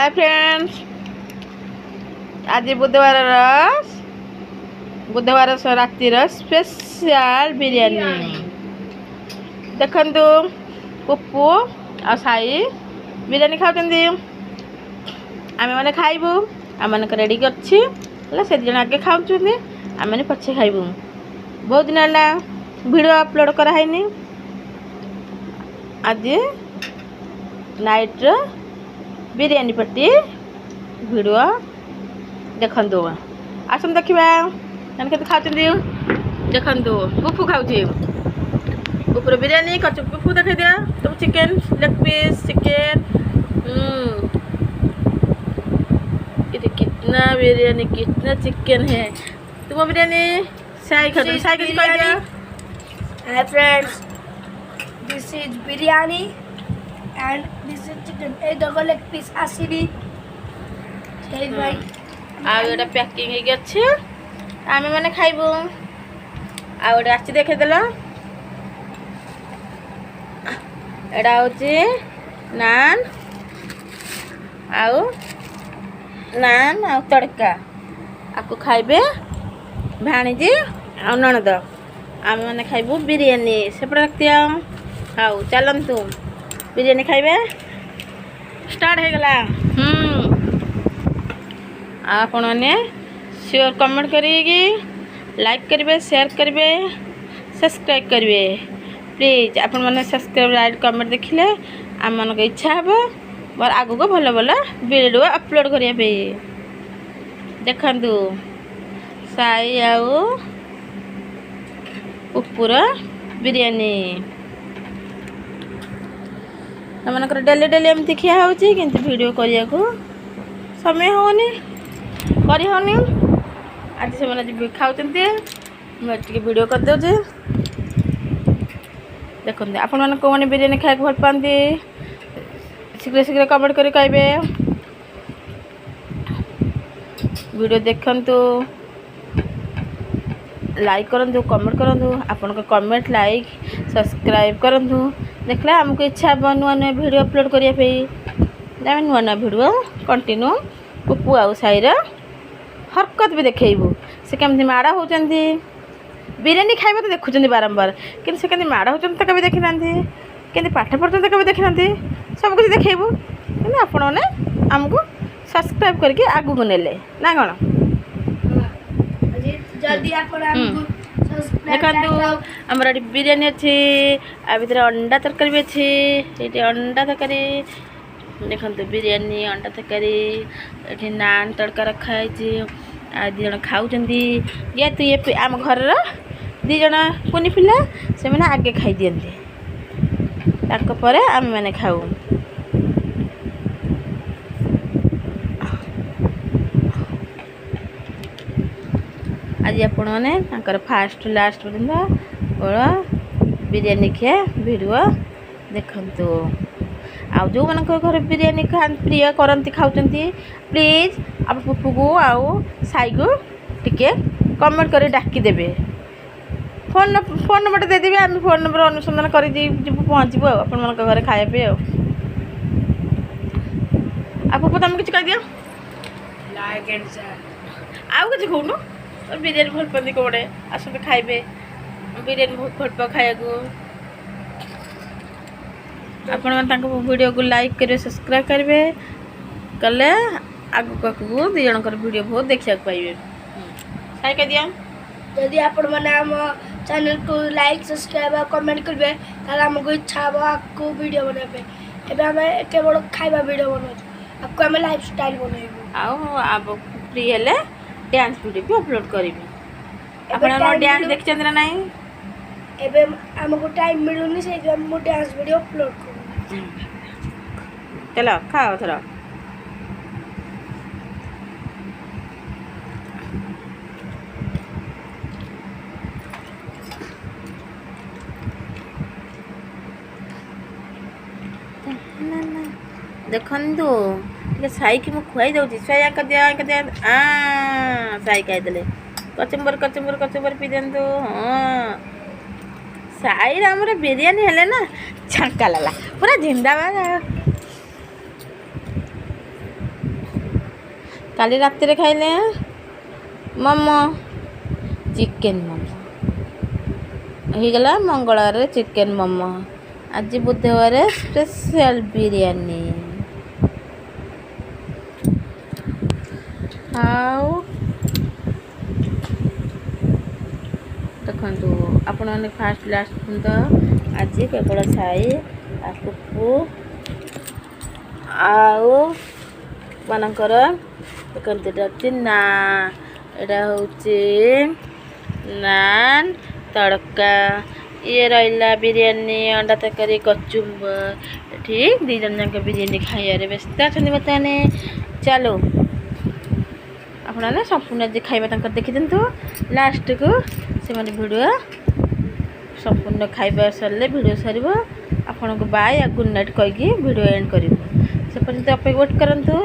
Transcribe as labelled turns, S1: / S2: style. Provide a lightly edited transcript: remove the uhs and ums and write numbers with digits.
S1: Hi friends, आज बुधवार रातिर special biryani देखंतु। पुप्पू आ साई बिरयानी खाउछंदी। आमे माने खाइबू। आम मन रेडी अच्छी से जन आगे खाऊँ आम मैंने पछे खाइबू। बहुत दिन है वीडियो अपलोड कराइनी। आज नाइट बिरयानी पार्टी वीडियो देखंतु। आसन देखा के खाऊँ देखंतु। पुप्पू खाऊँ पुप्पूर बिरयानी कर। पुप्पू देख दिया तुम चिकेन लेग पीस चिकेन। कितना बिरयानी कितना चिकन है। तुम बिरयानी साई खा साई के कह दिया।
S2: Hi friends, this is biryani and this is chicken. A double leg piece asidi. Hey bhai.
S1: आउ एटा पैकिंग हे गछ। आमे माने खाइबो। आउ एटा आछि देखे देला। एटा होची नान आउ तड़का। आपको खाइबे भाणीजी आ ननद। आम मैंने खाइबू बिरयानी सेपटे रखती। आओ चलतु बिरयानी खाइबे। स्टार्ट हो गला। आपण मैंने श्योर कमेंट करेगी, लाइक करेंगे, शेयर करेंगे, सब्सक्राइब करेंगे प्लीज। आपण मैंने सब्सक्राइब लाइक कमेंट देखिले आम मन को इच्छा हे मोर आगु को भल भल वीडियो अपलोड करने। देखंतु साई आउ पुप्पूर बिरयानी आमर डेली डेली एमती खिया होची किंतु वीडियो करिया को समय होनी करी होनी। आज से मैंने खाऊँचे मुझे वीडियो कर दे। देखते आपण मैंने कौन बिरयानी खाया भल पाती शीघ्र शीघ्र कमेंट कर कहे। वीडियो देखंतु, लाइक करंतु, कमेंट करंतु। आपन को कमेंट लाइक सब्सक्राइब करंतु। देखला हमको इच्छा हे नुआ नुआ वीडियो अपलोड करिया पे। आम नुआ नुआ वीडियो कंटिन्यू पुप्पू आउ साईर हरकत भी देखू। से केमती माड़ होचंदी बिरयानी खाइबा तो देखुचंदी बारंबार कि से केमती माड़ होचंदी तो कभी देखि नांती, केमती पाठ पढ़ते कभी देखि नांती। सब कुछ देखेबू कि आपण मैंने आमको सब्सक्राइब करके आगू को नेले ना कौन। देखु आमर ये बिरयानी अच्छी आ भर अंडा तरकारी भी अच्छी। ये अंडा तरकारी देखु बिरयानी अंडा तरकारी ये नान तड़का रखाई। दीज खाऊँ ये तो ये आम घर दीज कुनी पिला से मैंने आगे खाई दिखती पर आम मैंने खाऊ। आज आपण मैंने फास्ट लास्ट पर्यंत बिरयानी खिया वीडियो देखंतु। आउ जो मन घर बिरयानी प्रिय करती खाऊँ प्लीज आप पुप्पू को आउ साई को टिके कमेंट कर डाकिदेवे। फोन नंबर देदेवी आम फोन नंबर अनुसंधान कर पहुँचबू आप घर खाया आप पुप्पू तुम किसी कह दियो।
S2: Like and share.
S1: आउ किसी कहूनु बिरयानी भल पाती कौड़े आसते खाइबे। बिरयानी बहुत भल पा खाया को। आपण वीडियो को लाइक करेंगे सब्सक्राइब करेंगे कले आगू आगू दी जन वीडियो बहुत देखा पाइबे। साई कह दिया
S2: यदि आपण मैंने आम चैनल को लाइक सब्सक्राइब और कमेंट करेंगे ताले हमको इच्छा हो आपको वीडियो बनाबे। एबे हमें केवल खाइबा वीडियो बनाऊ आपको हमें लाइफ स्टाइल बनाइबो।
S1: आउ फ्री हेले डांस वीडियो भी अपलोड करेंगे। आपण डांस देखछन ना नहीं
S2: एबे हमको टाइम मिलुनी से हम डांस वीडियो अपलोड करू।
S1: चलो खाओ थोड़ा। देखंतु साई की मुझे खुआई दूसरी साई कर दिया साई खाईदे कचुम्बर कचुम्बर कचुम्बर पी दिंतु। हाँ साई आमर बिरयानी हेले ना छांका लाला पूरा जिंदाबाद। କାଲି ରାତିରେ ଖାଇଲେ ମୋମୋ ଚିକେନ୍ ମୋମୋ ହେଇଗଲା। ମଙ୍ଗଳବାରରେ ଚିକେନ୍ ମୋମୋ, ଆଜି ବୁଧବାର ସ୍ପେଶାଲ ବିରିୟାନୀ। ଆଉ ଦେଖନ୍ତୁ ଆପଣମାନେ ଫାଷ୍ଟ ଲାଷ୍ଟ ପର୍ଯ୍ୟନ୍ତ ଆଜି କେବଳ ଛାଇ ଆକୁ ଆଉ ମାନଙ୍କର ଦେଖନ୍ତୁ ଏଇଟା ହେଉଛି ଏଇଟା ହେଉଛି ନାନ୍ ତଡ଼କା, ଇଏ ରହିଲା ବିରିୟାନୀ, ଅଣ୍ଡା ତରକାରୀ, କଚୁମ୍ବର। ଏଠି ଦୁଇ ଜଣ ଯାକ ବିରିୟାନୀ ଖାଇବାରେ ବ୍ୟସ୍ତ ଅଛନ୍ତି ବର୍ତ୍ତମାନ। ଚାଲୁ ଆପଣମାନେ ସମ୍ପୂର୍ଣ୍ଣ ଆଜି ଖାଇବା ତାଙ୍କର ଦେଖିଦିଅନ୍ତୁ ଲାଷ୍ଟକୁ। ସେମାନେ ଭିଡ଼ିଓ ସମ୍ପୂର୍ଣ୍ଣ ଖାଇବା ସରିଲେ ଭିଡ଼ିଓ ସରିବ। ଆପଣଙ୍କୁ ବାଏ ଆଉ ଗୁଡ୍ ନାଇଟ୍ କହିକି ଭିଡ଼ିଓ ଏଣ୍ଡ କରିବୁ। ସେ ପର୍ଯ୍ୟନ୍ତ ଅପେକ୍ଷା ୱେଟ୍ କରନ୍ତୁ।